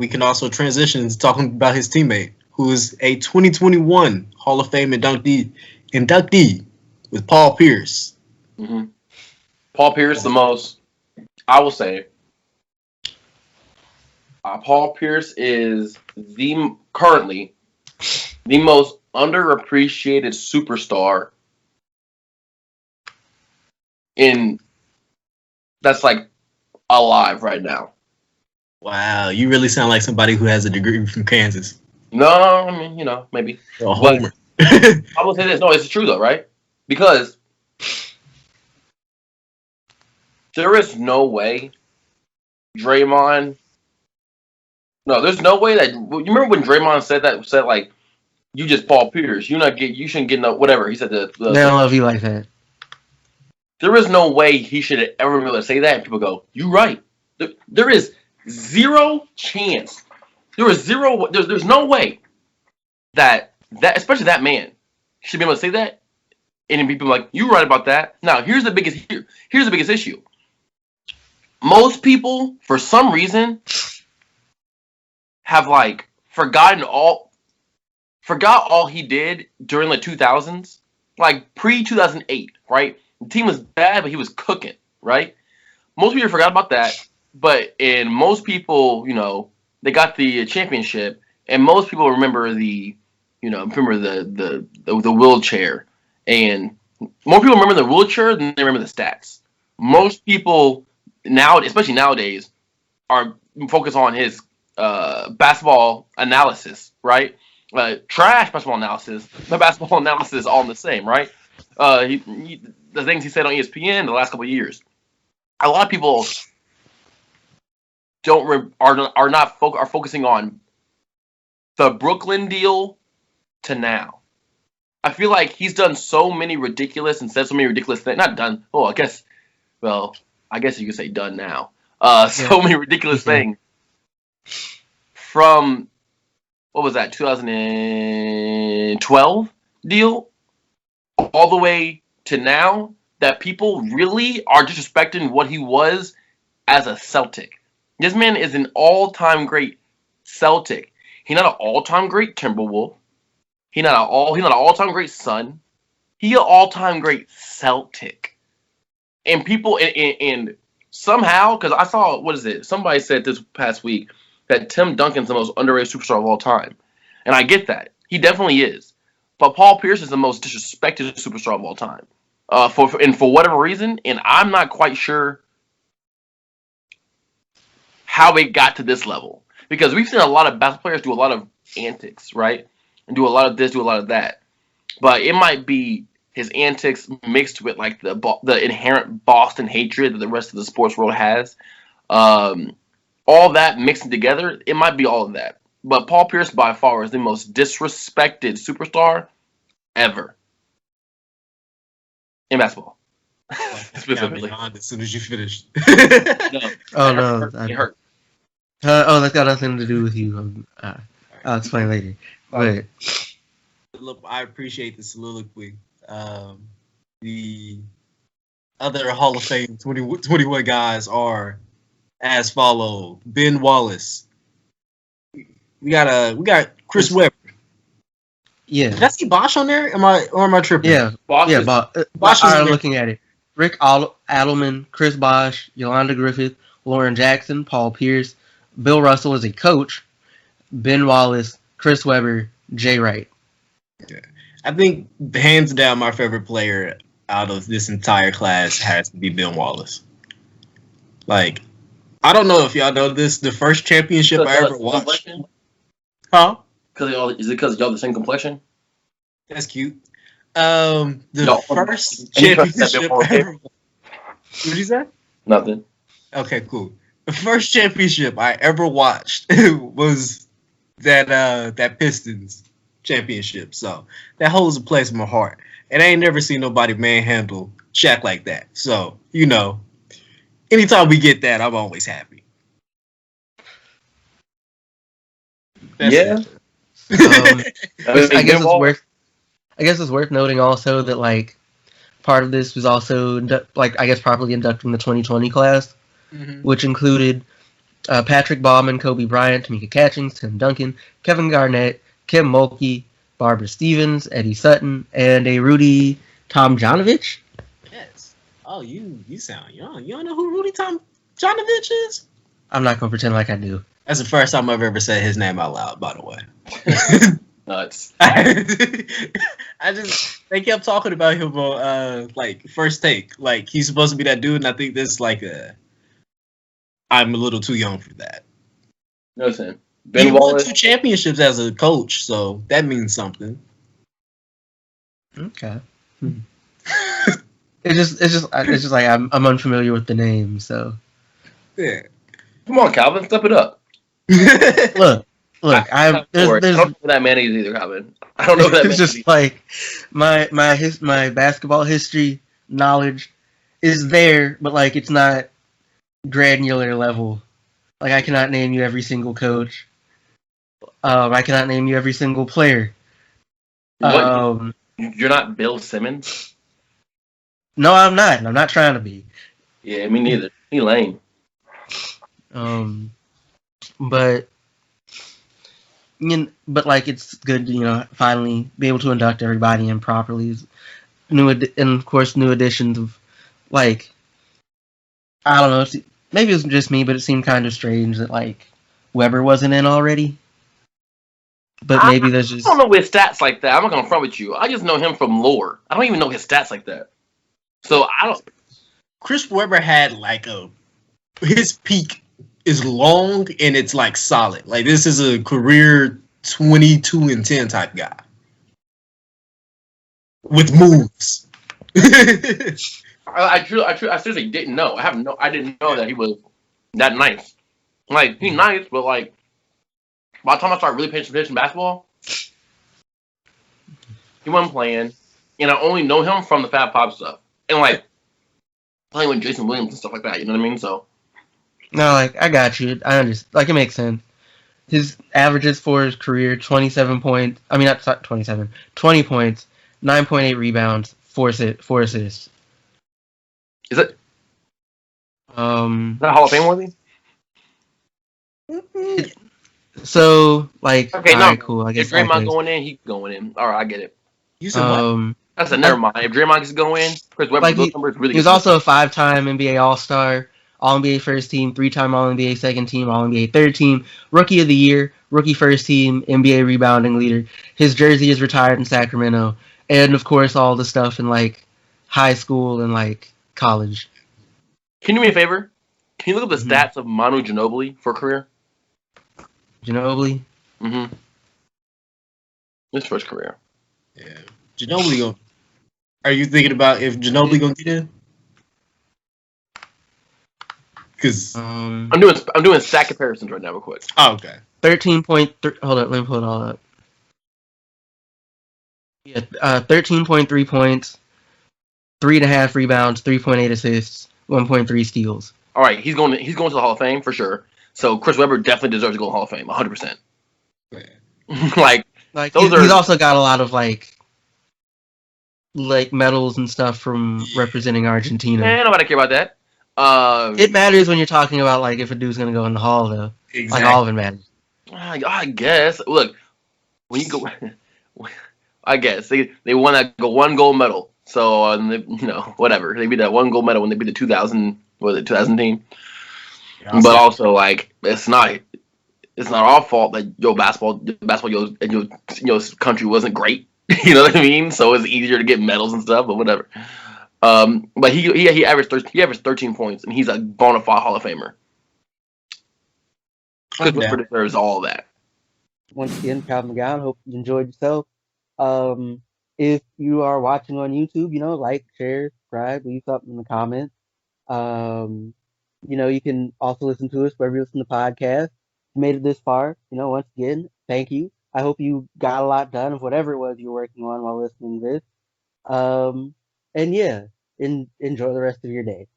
we can also transition to talking about his teammate, who is a 2021 Hall of Fame inductee with Paul Pierce. Mm-hmm. Paul Pierce, I will say, Paul Pierce is currently the most underappreciated superstar that's like alive right now. Wow, you really sound like somebody who has a degree from Kansas. No, I mean, maybe. A homer. I will say this. No, it's true though, right? Because there is no way Draymond. No, there's no way that. You remember when Draymond said like, you just Paul Pierce. You shouldn't get no whatever. He said they don't love you like that. There is no way he should have ever been able to say that. And people go, "You right." There is zero chance. There's no way that especially that man should be able to say that. And then people are like, "You right about that." Now here's the biggest issue. Most people, for some reason, have like forgot all he did during the 2000s, like pre-2008, right? The team was bad, but he was cooking, right? Most people forgot about that, but most people, they got the championship, and most people remember the wheelchair, and more people remember the wheelchair than they remember the stats. Most people now, especially nowadays, are focused on his basketball analysis, right? Trash basketball analysis, the basketball analysis, all the same, right? The things he said on ESPN the last couple of years. A lot of people are focusing on the Brooklyn deal to now. I feel like he's done so many ridiculous and said so many ridiculous things. Not done. Oh, I guess you could say done now. So many ridiculous things. From, what was that, 2012 deal, all the way to now, that people really are disrespecting what he was as a Celtic. This man is an all-time great Celtic. He's not an all-time great Timberwolf. He's not an all-time great Sun. He's an all-time great Celtic. And people, and somehow, because I saw, somebody said this past week, that Tim Duncan's the most underrated superstar of all time. And I get that. He definitely is. But Paul Pierce is the most disrespected superstar of all time. For whatever reason, and I'm not quite sure how it got to this level. Because we've seen a lot of basketball players do a lot of antics, right? And do a lot of this, do a lot of that. But it might be his antics mixed with like the inherent Boston hatred that the rest of the sports world has. All that mixing together, it might be all of that. But Paul Pierce, by far, is the most disrespected superstar ever in basketball. Specifically. As soon as you finished. No. Oh, no. It hurt. That's got nothing to do with you. I'll explain later. But Look, I appreciate the soliloquy. The other Hall of Fame 21 guys are as follow: Ben Wallace. We got Chris Webber. Yeah. Did I see Bosch on there? Am I tripping? Yeah. Bosch is I'm looking at it. Rick Adelman, Chris Bosch, Yolanda Griffith, Lauren Jackson, Paul Pierce, Bill Russell as a coach, Ben Wallace, Chris Webber, Jay Wright. Yeah. I think hands down my favorite player out of this entire class has to be Ben Wallace. Like, I don't know if y'all know this. The first championship I ever watched. Huh? Is it because y'all the same complexion? That's cute. First championship I ever. What'd you say? Nothing. Okay, cool. The first championship I ever watched was that Pistons championship. So that holds a place in my heart. And I ain't never seen nobody manhandle Shaq like that. So, anytime we get that, I'm always happy. That's I guess it's worth noting also that like part of this was also properly inducted in the 2020 class, which included Patrick Baumann, Kobe Bryant, Tamika Catchings, Tim Duncan, Kevin Garnett, Kim Mulkey, Barbara Stevens, Eddie Sutton, and a Rudy Tomjanovich. Yes. Oh, you sound young. You don't know who Rudy Tomjanovich is? I'm not going to pretend like I do. That's the first time I've ever said his name out loud, by the way. Nuts. They kept talking about him on like First Take. Like he's supposed to be that dude, and I think this is like I'm a little too young for that. Listen, He won 2 championships as a coach, so that means something. Okay. It's just like I'm unfamiliar with the name, so. Yeah. Come on, Calvin, step it up. Look. I don't know who that man is either, Calvin. I don't know who that man is. It's just like my basketball history knowledge is there, but like it's not granular level. Like I cannot name you every single coach. I cannot name you every single player. What? You're not Bill Simmons? No, I'm not. I'm not trying to be. Yeah, me neither. He lame. But like it's good to finally be able to induct everybody in properly. And of course new additions of like I don't know. Maybe it was just me, but it seemed kind of strange that like Weber wasn't in already. But maybe there's just I don't know his stats like that. I'm not gonna front with you. I just know him from lore. I don't even know his stats like that. So I don't. Chris Webber had like his peak is long and it's like solid. Like this is a career 22-10 type guy with moves. I seriously didn't know. I didn't know that he was that nice. Like he's nice, but like by the time I started really paying attention to basketball, he wasn't playing, and I only know him from the Fab Five stuff and like playing with Jason Williams and stuff like that. You know what I mean? So no, like I got you. I understand. Like it makes sense. His averages for his career: 27 points. I mean, not 27. 20 points, 9.8 rebounds, 4 assists. Is that Hall of Fame worthy? So, like, okay, all no, right, cool. I guess if Draymond going in, he's going in. All right, I get it. You said what? I said never mind. If Draymond is going, Chris Webber, like those numbers really. He was also a 5-time NBA All-Star, All-NBA First Team, 3-time All-NBA Second Team, All-NBA Third Team, Rookie of the Year, Rookie First Team, NBA Rebounding Leader. His jersey is retired in Sacramento, and of course all the stuff in like high school and like college. Can you do me a favor? Can you look up the stats of Manu Ginobili for career? Ginobili? Mm-hmm. His first career. Yeah. Ginobili are you thinking about if Ginobili gonna get in? Because I'm doing stat comparisons right now real quick. Oh, okay. 13.3 hold up, let me pull it all up. Yeah, 13.3 points, 3.5 rebounds, 3.8 assists, 1.3 steals. All right, he's going to the Hall of Fame for sure. So Chris Webber definitely deserves to go to the Hall of Fame, 100%. like he's also got a lot of like medals and stuff from representing Argentina. Nobody care about that. It matters when you're talking about like if a dude's gonna go in the Hall though. Exactly. Like all of it matters. I guess. Look, when you go, I guess they won that one gold medal. So whatever, they beat that one gold medal when they beat the 2000 team. Yeah, but also like it's not our fault that your basketball and your country wasn't great. You know what I mean? So it's easier to get medals and stuff, but whatever. But he averaged 13 points, and he's a bona fide Hall of Famer. Chris Webber deserves all that. Once again, Calvin McGowan, hope you enjoyed yourself. If you are watching on YouTube, like, share, subscribe, leave something in the comments. You can also listen to us wherever you listen to podcasts. If you made it this far, once again, thank you. I hope you got a lot done of whatever it was you were working on while listening to this. And yeah, enjoy the rest of your day.